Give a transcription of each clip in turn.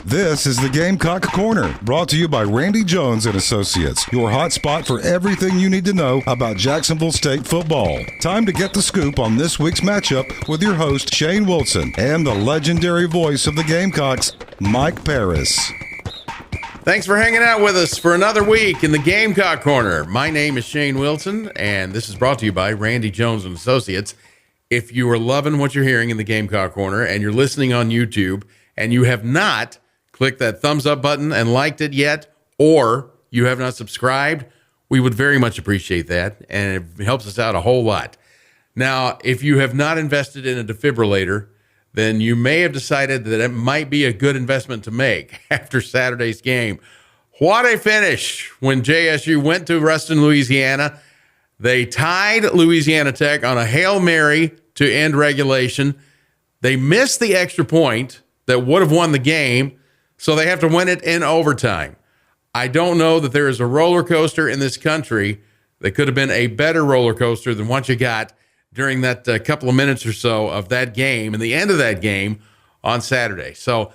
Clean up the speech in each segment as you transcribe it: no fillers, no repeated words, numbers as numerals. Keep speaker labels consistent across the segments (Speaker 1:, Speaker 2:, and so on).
Speaker 1: This is the Gamecock Corner, brought to you by Randy Jones and Associates, your hot spot for everything you need to know about Jacksonville State football. Time to get the scoop on this week's matchup with your host, Shane Wilson, and the legendary voice of the Gamecocks, Mike Parris.
Speaker 2: Thanks for hanging out with us for another week in the Gamecock Corner. My name is Shane Wilson, and this is brought to you by Randy Jones and Associates. If you are loving what you're hearing in the Gamecock Corner and you're listening on YouTube and you have not clicked that thumbs up button and liked it yet, or you have not subscribed, we would very much appreciate that, and it helps us out a whole lot. Now, if you have not invested in a defibrillator, then you may have decided that it might be a good investment to make after Saturday's game. What a finish when JSU went to Ruston, Louisiana. They tied Louisiana Tech on a Hail Mary to end regulation. They missed the extra point that would have won the game, so they have to win it in overtime. I don't know that there is a roller coaster in this country that could have been a better roller coaster than what you got during that couple of minutes or so of that game and the end of that game on Saturday. So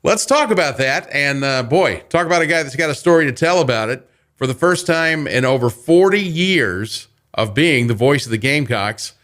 Speaker 2: let's talk about that. And talk about a guy that's got a story to tell about it. For the first time in over 40 years of being the voice of the Gamecocks,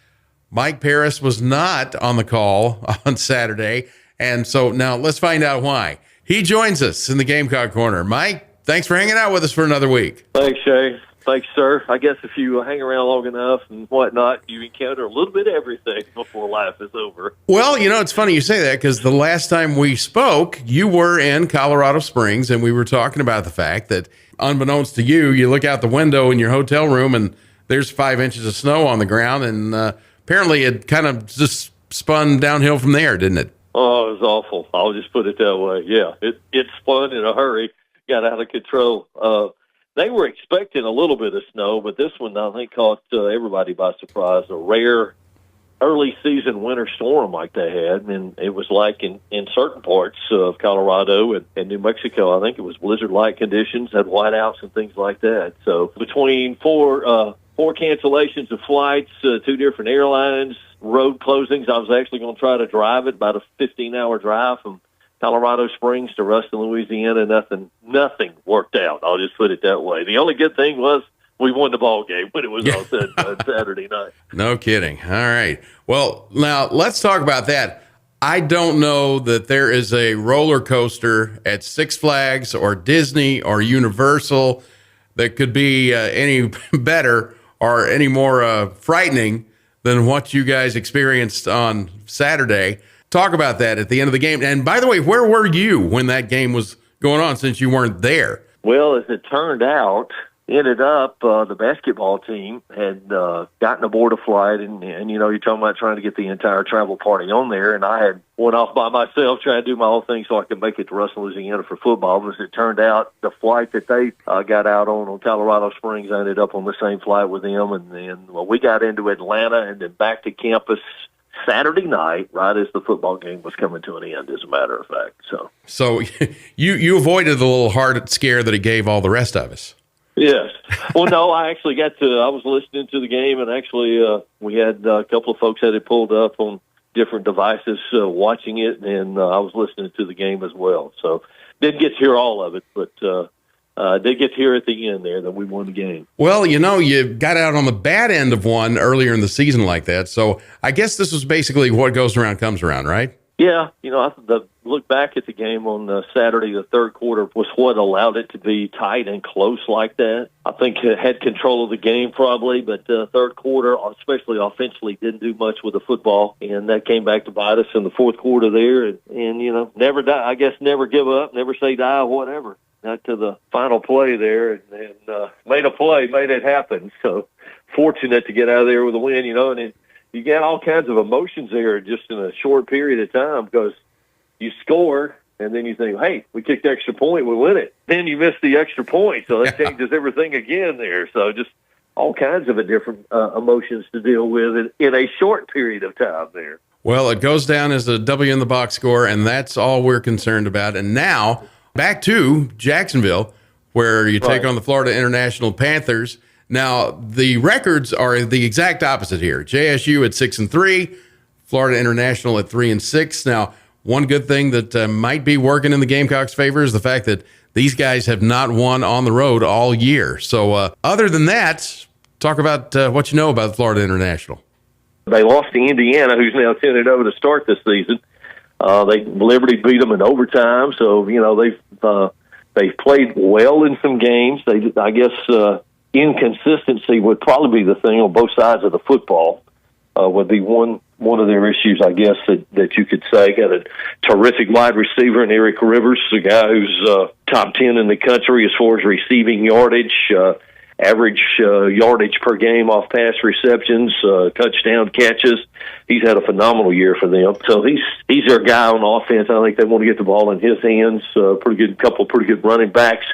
Speaker 2: Mike Parris was not on the call on Saturday. And so now let's find out why. He joins us in the Gamecock Corner. Mike, thanks for hanging out with us for another week.
Speaker 3: Thanks, Shay. Thanks, sir. I guess if you hang around long enough and whatnot, you encounter a little bit of everything before life is over.
Speaker 2: Well, it's funny you say that because the last time we spoke, you were in Colorado Springs, and we were talking about the fact that, unbeknownst to you, you look out the window in your hotel room and there's 5 inches of snow on the ground, and apparently it kind of just spun downhill from there, didn't it?
Speaker 3: Oh, it was awful. I'll just put it that way. Yeah, it spun in a hurry, got out of control. They were expecting a little bit of snow, but this one, I think, caught everybody by surprise. A rare early season winter storm like they had, and it was like in certain parts of Colorado and New Mexico, I think it was blizzard-like conditions, had whiteouts and things like that. So between four cancellations of flights, 2 different airlines, road closings, I was actually going to try to drive it, about a 15-hour drive from Colorado Springs to Ruston, Louisiana. Nothing worked out. I'll just put it that way. The only good thing was we won the ball game when it was all said on Saturday night.
Speaker 2: No kidding. All right. Well, now let's talk about that. I don't know that there is a roller coaster at Six Flags or Disney or Universal that could be any better or any more frightening than what you guys experienced on Saturday. Talk about that at the end of the game. And by the way, where were you when that game was going on, since you weren't there?
Speaker 3: Well, as it turned out, ended up the basketball team had gotten aboard a flight, and you're talking about trying to get the entire travel party on there, and I had went off by myself trying to do my own thing so I could make it to Ruston, Louisiana for football. But as it turned out, the flight that they got out on Colorado Springs, I ended up on the same flight with them, and then we got into Atlanta and then back to campus Saturday night, right as the football game was coming to an end, as a matter of fact. So
Speaker 2: you avoided the little heart scare that it gave all the rest of us.
Speaker 3: Yes. Well, no, I actually I was listening to the game, and actually we had a couple of folks that had pulled up on different devices watching it, and I was listening to the game as well. So didn't get to hear all of it, but did get to hear at the end there that we won the game. Well,
Speaker 2: you got out on the bad end of one earlier in the season like that, so I guess this was basically what goes around comes around, right?
Speaker 3: Yeah, the look back at the game on Saturday, the third quarter was what allowed it to be tight and close like that. I think it had control of the game probably, but third quarter, especially offensively, didn't do much with the football, and that came back to bite us in the fourth quarter there. And never die. I guess never give up, never say die, whatever. Not to the final play there, and made a play, made it happen. So fortunate to get out of there with a win, and you get all kinds of emotions there just in a short period of time, because you score and then you think, hey, we kicked the extra point, we win it. Then you miss the extra point, so that changes everything again there. So just all kinds of different emotions to deal with in a short period of time there.
Speaker 2: Well, it goes down as a W in the box score, and that's all we're concerned about. And now back to Jacksonville, where you take on the Florida International Panthers. Now, the records are the exact opposite here. JSU at 6-3, Florida International at 3-6. Now, one good thing that might be working in the Gamecocks' favor is the fact that these guys have not won on the road all year. So other than that, talk about what you know about Florida International.
Speaker 3: They lost to Indiana, who's now 10-0 to start this season. Liberty beat them in overtime, so they've played well in some games. I guess inconsistency would probably be the thing on both sides of the football. Would be one of their issues, I guess, that you could say. Got a terrific wide receiver in Eric Rivers, a guy who's top 10 in the country as far as receiving yardage, average yardage per game off pass receptions, touchdown catches. He's had a phenomenal year for them. So he's their guy on offense. I think they want to get the ball in his hands. Couple pretty good running backs.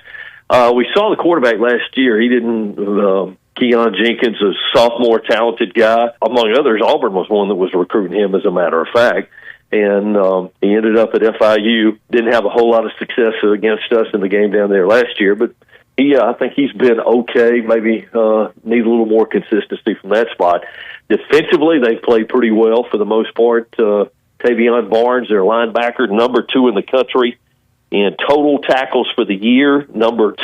Speaker 3: We saw the quarterback last year. He didn't. Keon Jenkins, a sophomore talented guy. Among others, Auburn was one that was recruiting him, as a matter of fact. And he ended up at FIU. Didn't have a whole lot of success against us in the game down there last year, but I think he's been okay. Maybe need a little more consistency from that spot. Defensively, they've played pretty well for the most part. Tavion Barnes, their linebacker, number 2 in the country in total tackles for the year. Number 2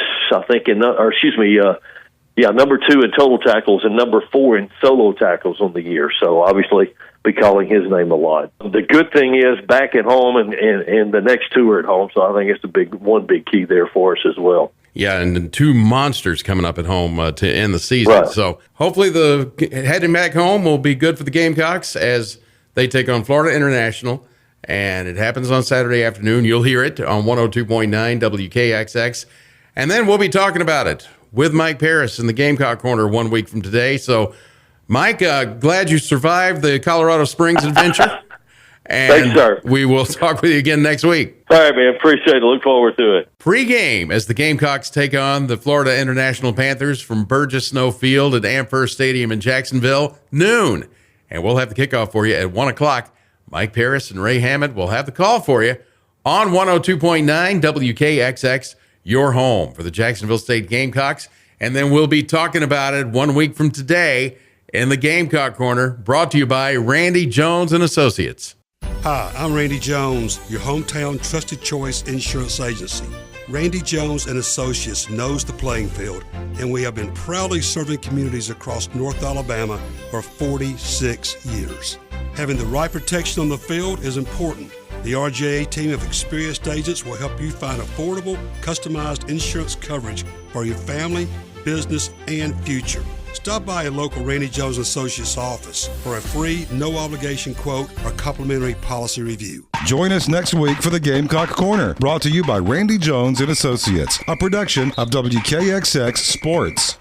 Speaker 3: in total tackles and number 4 in solo tackles on the year. So obviously be calling his name a lot. The good thing is back at home and the next 2 are at home. So I think it's one big key there for us as well.
Speaker 2: Yeah, and 2 monsters coming up at home to end the season.
Speaker 3: Right.
Speaker 2: So hopefully the heading back home will be good for the Gamecocks as they take on Florida International. And it happens on Saturday afternoon. You'll hear it on 102.9 WKXX. And then we'll be talking about it with Mike Parris in the Gamecock Corner 1 week from today. So, Mike, glad you survived the Colorado Springs adventure. And
Speaker 3: thanks, sir.
Speaker 2: We will talk with you again next week.
Speaker 3: All right, man. Appreciate it. Look forward to it.
Speaker 2: Pre-game as the Gamecocks take on the Florida International Panthers from Burgess Snow Field at Amherst Stadium in Jacksonville, noon. And we'll have the kickoff for you at 1 o'clock. Mike Parris and Ray Hammond will have the call for you on 102.9 WKXX, your home for the Jacksonville State Gamecocks. And then we'll be talking about it 1 week from today in the Gamecock Corner, brought to you by Randy Jones and Associates.
Speaker 4: Hi, I'm Randy Jones, your hometown trusted choice insurance agency. Randy Jones and Associates knows the playing field, and we have been proudly serving communities across North Alabama for 46 years. Having the right protection on the field is important. The RJA team of experienced agents will help you find affordable, customized insurance coverage for your family, business, and future. Stop by a local Randy Jones Associates office for a free, no-obligation quote or complimentary policy review.
Speaker 1: Join us next week for the Gamecock Corner, brought to you by Randy Jones and Associates, a production of WKXX Sports.